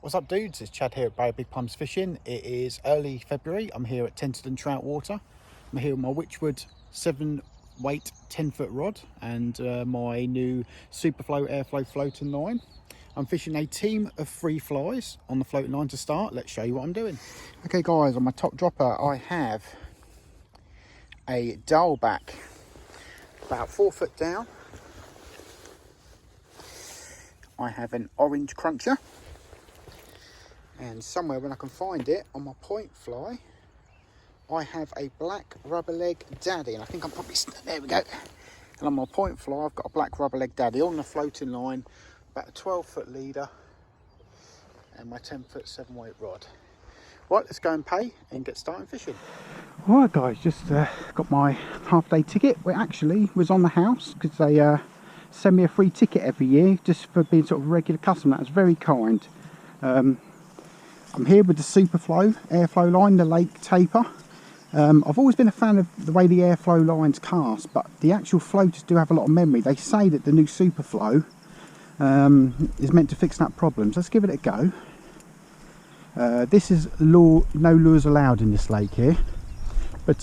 What's up, dudes? It's Chad here at Barry Big Plums Fishing. It is early February. I'm here at Tenterden Trout Water. I'm here with my Witchwood 7-weight 10-foot rod and my new Superflow Airflow floating line. I'm fishing a team of 3 flies on the floating line to start. Let's show you what I'm doing. Okay guys, on my top dropper I have a dullback about 4 foot down. I have an orange cruncher. And somewhere when I can find it on my point fly, I have a black rubber leg daddy, and I think I'm probably, there we go. And on my point fly, I've got a black rubber leg daddy on the floating line, about a 12-foot leader, and my 10-foot 7-weight rod. Right, let's go and pay and get started fishing. Alright guys, just got my half-day ticket. Well, actually was on the house because they send me a free ticket every year just for being sort of a regular customer. That was very kind. I'm here with the Superflow airflow line, the lake taper. I've always been a fan of the way the airflow lines cast, but the actual floaters do have a lot of memory. They say that the new Superflow is meant to fix that problem. So let's give it a go. This is no lures allowed in this lake here, but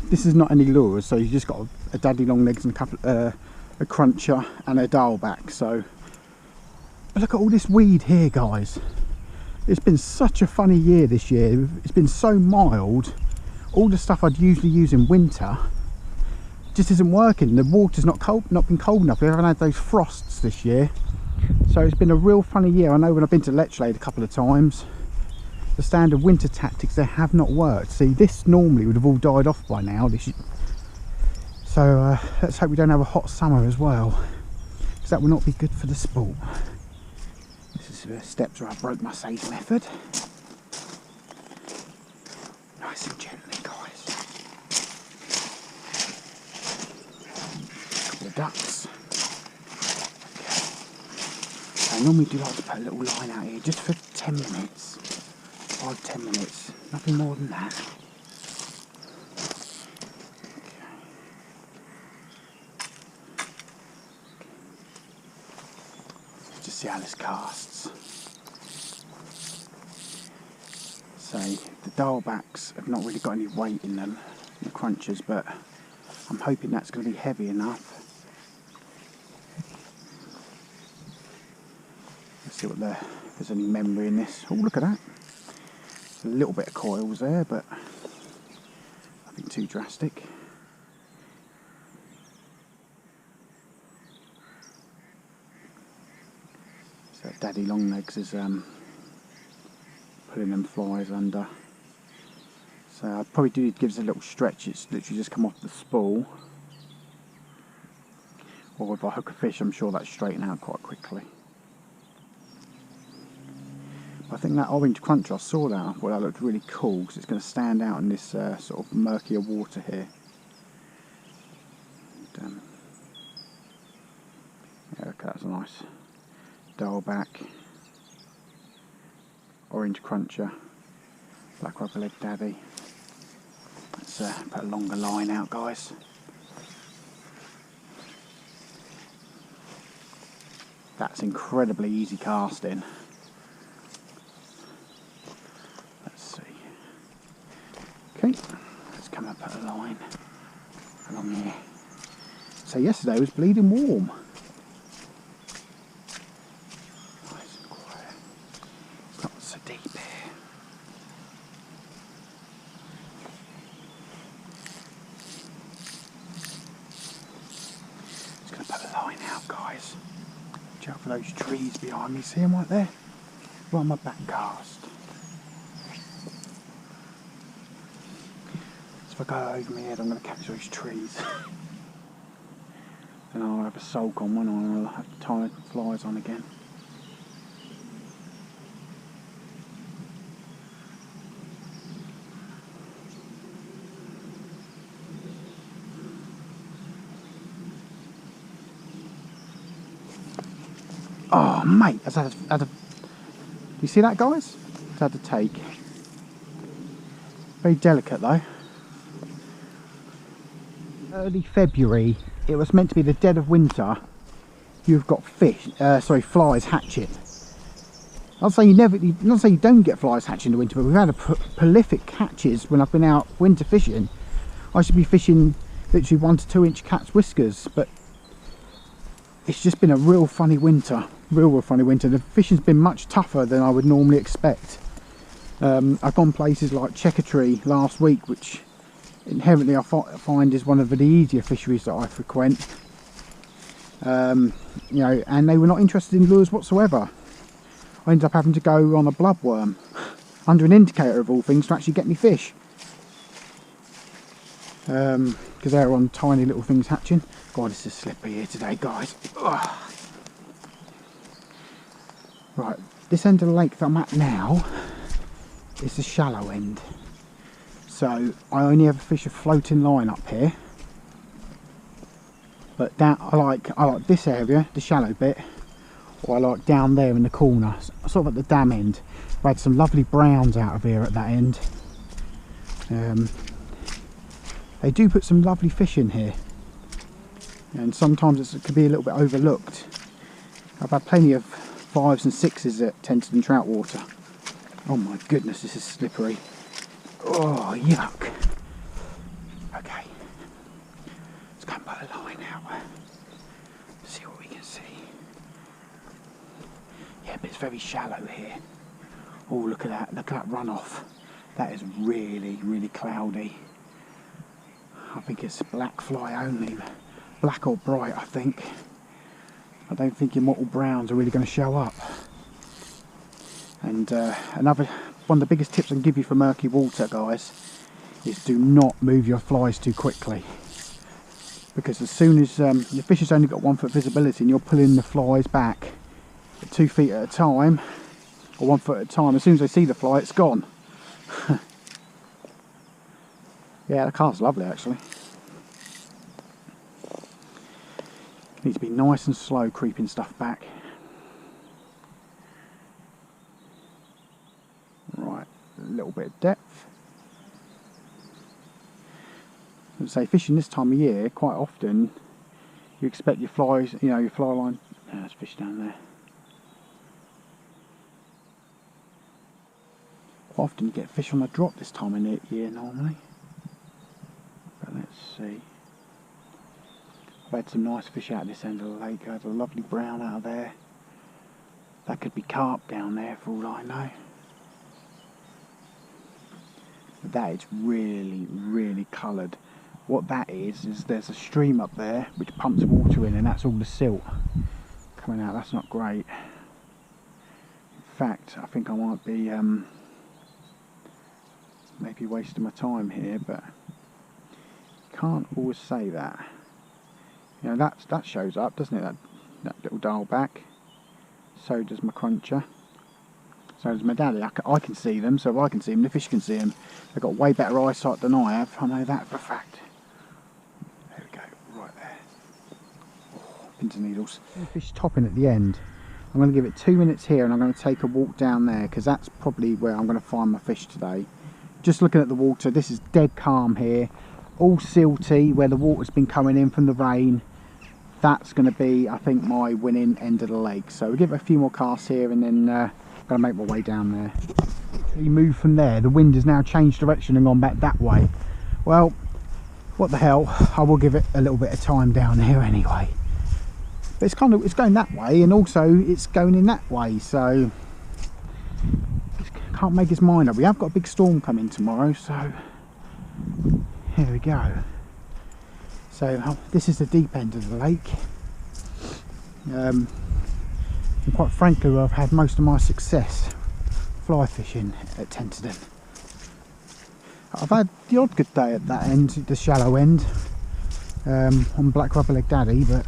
this is not any lures. So you just got a daddy long legs and a couple, a cruncher and a dullback. So but look at all this weed here, guys. It's been such a funny year this year. It's been so mild. All the stuff I'd usually use in winter just isn't working. The water's not been cold enough. We haven't had those frosts this year. So it's been a real funny year. I know when I've been to Lechlade a couple of times, the standard winter tactics, they have not worked. See, this normally would have all died off by now. So let's hope we don't have a hot summer as well, because that will not be good for the sport. This is steps where I broke my safe method. Nice and gently, guys. Couple of ducks. Okay. I normally do like to put a little line out here just for 10 minutes. 5-10 minutes. Nothing more than that. Just see how this casts. So the dullbacks have not really got any weight in them, the crunchers, but I'm hoping that's going to be heavy enough. Let's see if there's any memory in this. Oh, look at that. A little bit of coils there, but nothing too drastic. So Daddy Longlegs is putting them flies under. So I'd probably do give us a little stretch. It's literally just come off the spool. Or if I hook a fish, I'm sure that'll straighten out quite quickly. I think that orange cruncher, I saw that, I thought that looked really cool because it's going to stand out in this sort of murkier water here. And, yeah, okay, that's a nice dullback, orange cruncher, black rubber leg daddy. Let's put a longer line out, guys. That's incredibly easy casting. Okay, let's come and put a line along here. So yesterday was bleeding warm. Nice and quiet. It's not so deep here. Just going to put a line out, guys. Watch out for those trees behind me. See them right there? Right on my back cast. If I go over my head, I'm going to catch those trees. Then I'll have a sulk on one eye and I'll have to tie the flies on again. Oh mate, you see that, guys? It's had to take. Very delicate though. Early February, it was meant to be the dead of winter. You've got flies hatching. I'll say not say you don't get flies hatching in the winter, but we've had a prolific catches when I've been out winter fishing. I should be fishing literally 1 to 2 inch cat's whiskers, but it's just been a real funny winter, real funny winter. The fishing's been much tougher than I would normally expect. I've gone places like Checkertree last week, which inherently I find is one of the easier fisheries that I frequent. You know, and they were not interested in lures whatsoever. I ended up having to go on a bloodworm under an indicator of all things to actually get me fish, because they're on tiny little things hatching. God, this is slippery here today, guys. Ugh. Right, this end of the lake that I'm at now is the shallow end, so I only ever fish a floating line up here. But down, I like this area, the shallow bit, or I like down there in the corner, sort of at the dam end. I've had some lovely browns out of here at that end. They do put some lovely fish in here, and sometimes it can be a little bit overlooked. I've had plenty of 5s and 6s at Tenterden Trout water. Oh my goodness, this is slippery. Oh, yuck. Okay, let's go and put a line out. See what we can see. Yeah, but it's very shallow here. Oh, look at that. Look at that runoff. That is really, really cloudy. I think it's black fly only. Black or bright, I think. I don't think your mottled browns are really going to show up. And one of the biggest tips I can give you for murky water, guys, is do not move your flies too quickly. Because as soon as your fish has only got 1 foot visibility and you're pulling the flies back at 2 feet at a time, or 1 foot at a time, as soon as they see the fly, it's gone. Yeah, the car's lovely actually. Needs to be nice and slow creeping stuff back. Right, a little bit of depth. I would say fishing this time of year, quite often you expect your flies, you know, your fly line. Oh, there's fish down there. Quite often you get fish on the drop this time of year normally. But let's see. I've had some nice fish out of this end of the lake. I had a lovely brown out of there. That could be carp down there for all I know. But that is really, really coloured. What that is there's a stream up there which pumps water in, and that's all the silt coming out. That's not great. In fact, I think I might be maybe wasting my time here, but can't always say that. You know, that shows up, doesn't it? That little dial back. So does my cruncher. So does my daddy. I can see them, so if I can see them, the fish can see them. They've got way better eyesight than I have. I know that for a fact. There we go, right there. Oh, pins and needles. The fish topping at the end. I'm going to give it 2 minutes here, and I'm going to take a walk down there, because that's probably where I'm going to find my fish today. Just looking at the water, this is dead calm here. All silty, where the water's been coming in from the rain. That's going to be, I think, my winning end of the lake. So we'll give it a few more casts here, and then I'm going to make my way down there. You move from there, the wind has now changed direction and gone back that way. Well, what the hell, I will give it a little bit of time down here anyway. But it's going that way, and also it's going in that way, so can't make his mind up. We have got a big storm coming tomorrow, so here we go. So this is the deep end of the lake, and quite frankly where I've had most of my success fly fishing at Tenterden. I've had the odd good day at that end, the shallow end, on Black Rubberleg Daddy, but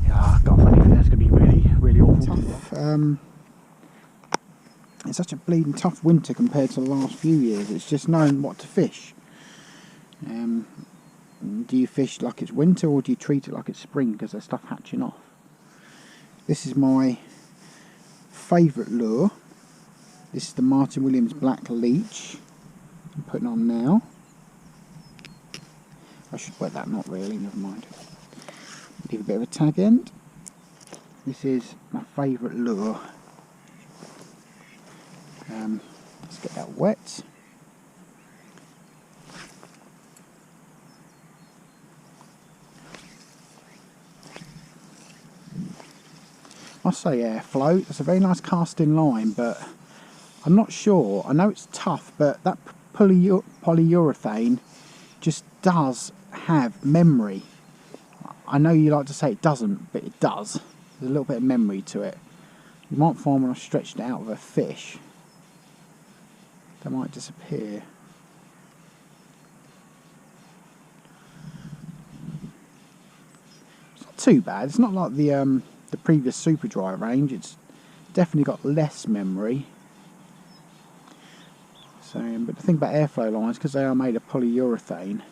yeah, I've got a funny feeling that's going to be really, really awful. Tough. It's such a bleeding tough winter compared to the last few years. It's just knowing what to fish. Do you fish like it's winter, or do you treat it like it's spring because there's stuff hatching off? This is my favourite lure. This is the Martin Williams Black Leech. I'm putting on now. I should wet that, not really, never mind. Give a bit of a tag end. This is my favourite lure. Let's get that wet. I say airflow. It's a very nice casting line, but I'm not sure. I know it's tough, but that polyurethane just does have memory. I know you like to say it doesn't, but it does. There's a little bit of memory to it. You might find when I stretched it out with a fish, they might disappear. It's not too bad. It's not like the previous super dry range. It's definitely got less memory. So, but the thing about airflow lines, because they are made of polyurethane,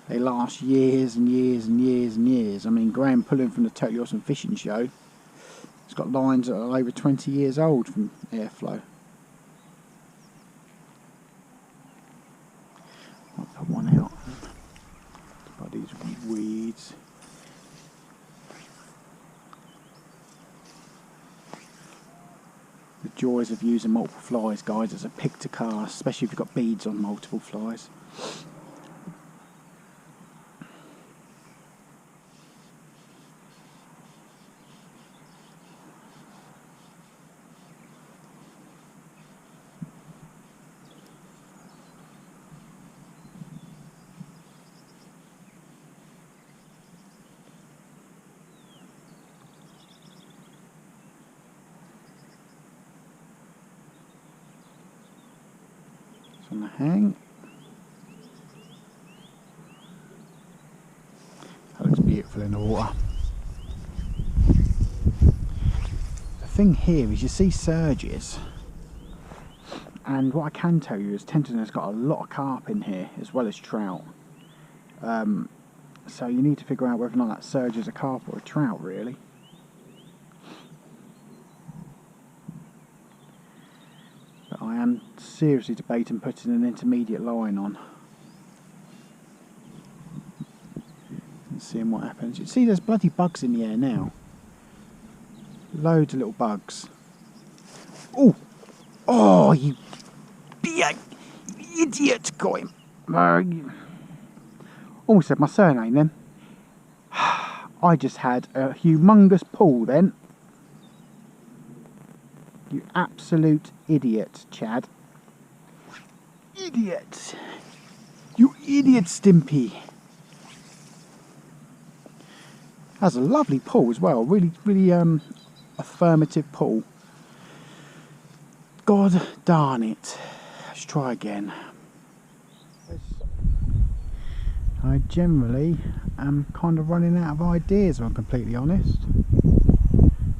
they last years and years and years and years. I mean, Graham Pullen from the Totally Awesome Fishing Show, he's got lines that are over 20 years old from airflow. I'll put one out by these weeds. The joys of using multiple flies, guys, as a pig to cast, especially if you've got beads on multiple flies. On the hang. That looks beautiful in the water. The thing here is you see surges, and what I can tell you is Tenterden has got a lot of carp in here as well as trout. So you need to figure out whether or not that surge is a carp or a trout, really. I am seriously debating putting an intermediate line on and seeing what happens. You see there's bloody bugs in the air now. Loads of little bugs. Oh! Oh, you idiot! Got him. Almost said my surname then. I just had a humongous pull then. You absolute idiot, Chad. Idiot! You idiot, Stimpy! That's a lovely pull as well. Really, really affirmative pull. God darn it. Let's try again. I generally am kind of running out of ideas, if I'm completely honest.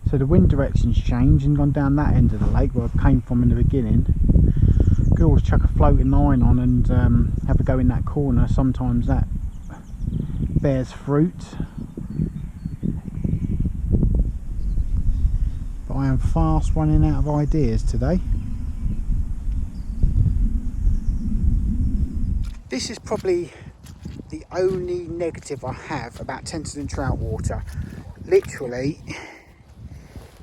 So the wind direction's changed and gone down that end of the lake where I came from in the beginning. Could always chuck a floating line on and have a go in that corner. Sometimes that bears fruit. But I am fast running out of ideas today. This is probably the only negative I have about Tenterden Trout water. Literally,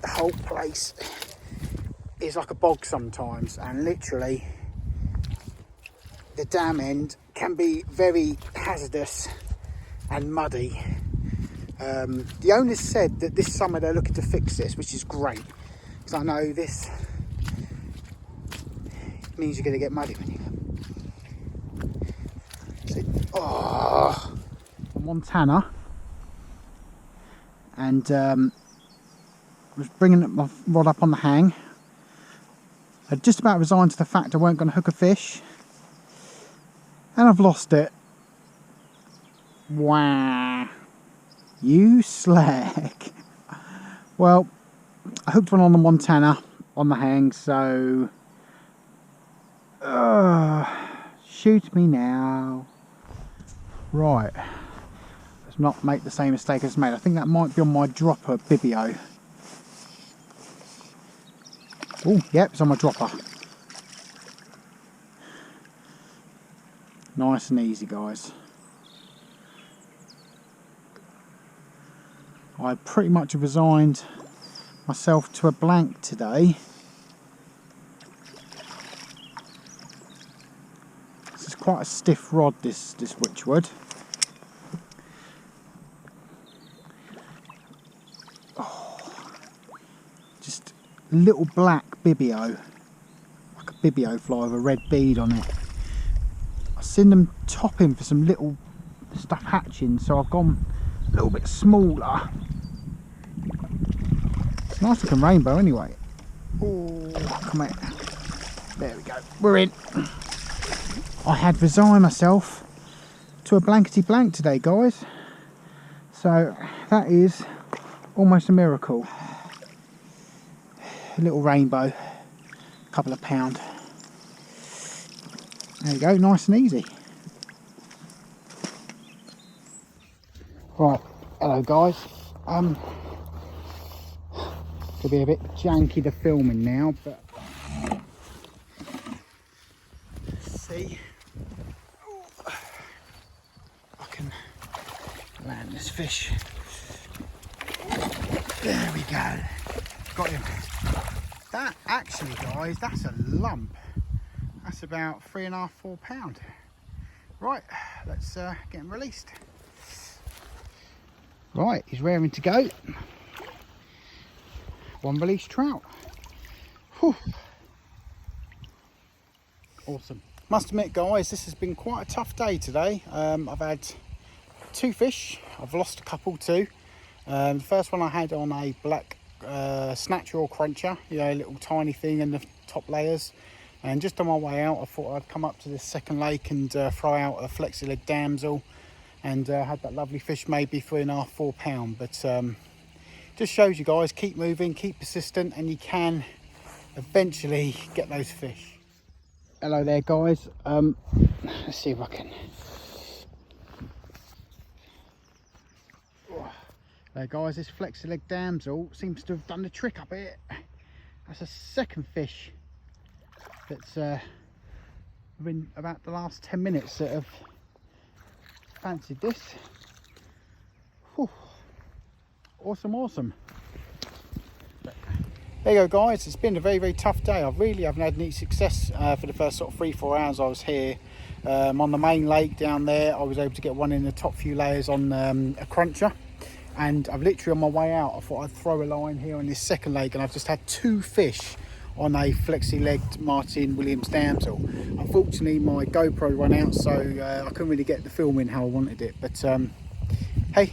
the whole place is like a bog sometimes, and literally the dam end can be very hazardous and muddy. The owners said that this summer they're looking to fix this, which is great, because I know this means you're going to get muddy when you oh, Montana, and was bringing my rod up on the hang. I just about resigned to the fact I weren't going to hook a fish, and I've lost it. Wow, you slack. Well, I hooked one on the Montana on the hang, so shoot me now. Right, let's not make the same mistake as made. I think that might be on my dropper Bibio. Oh, yep, it's on my dropper. Nice and easy, guys. I pretty much have resigned myself to a blank today. This is quite a stiff rod, this witchwood. Oh, just little black bibio, like a bibio fly with a red bead on it. I've seen them topping for some little stuff hatching, so I've gone a little bit smaller. It's a nice looking rainbow anyway. Oh, come on. There we go. We're in. I had resigned myself to a blankety blank today, guys. So that is almost a miracle. A little rainbow, a couple of pound. There you go, nice and easy. Right, hello guys. It'll be a bit janky the filming now, but let's see. I can land this fish. There we go. Got him. That actually, guys, that's a lump. That's about 3.5, 4 pound. Right, let's get him released. Right, he's raring to go. One release trout. Whew. Awesome. Must admit, guys, this has been quite a tough day today. I've had 2 fish. I've lost a couple too. The first one I had on a black snatcher or cruncher, you know, a little tiny thing in the top layers. And just on my way out, I thought I'd come up to this second lake and throw out a flexi leg damsel, and had that lovely fish, maybe 3.5, 4 pound. But just shows you guys, keep moving, keep persistent, and you can eventually get those fish. Hello there, guys. Let's see if I can. There, guys, this flexi leg damsel seems to have done the trick up here. That's a second fish that's been about the last 10 minutes that have fancied this. Whew. Awesome, awesome. There you go, guys. It's been a very, very tough day. I really haven't had any success for the first sort of 3-4 hours I was here. On the main lake down there, I was able to get one in the top few layers on a cruncher. And I've literally, on my way out, I thought I'd throw a line here on this second lake, and I've just had 2 fish on a flexi-legged Martin Williams damsel. Unfortunately, my GoPro ran out, so I couldn't really get the film in how I wanted it. But hey,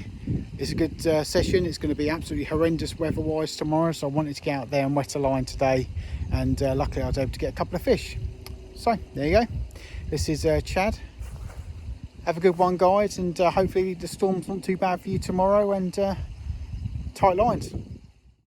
it's a good session. It's going to be absolutely horrendous weather-wise tomorrow, so I wanted to get out there and wet a line today, and luckily I was able to get a couple of fish. So there you go. This is Chad. Have a good one, guys, and hopefully the storm's not too bad for you tomorrow, and tight lines.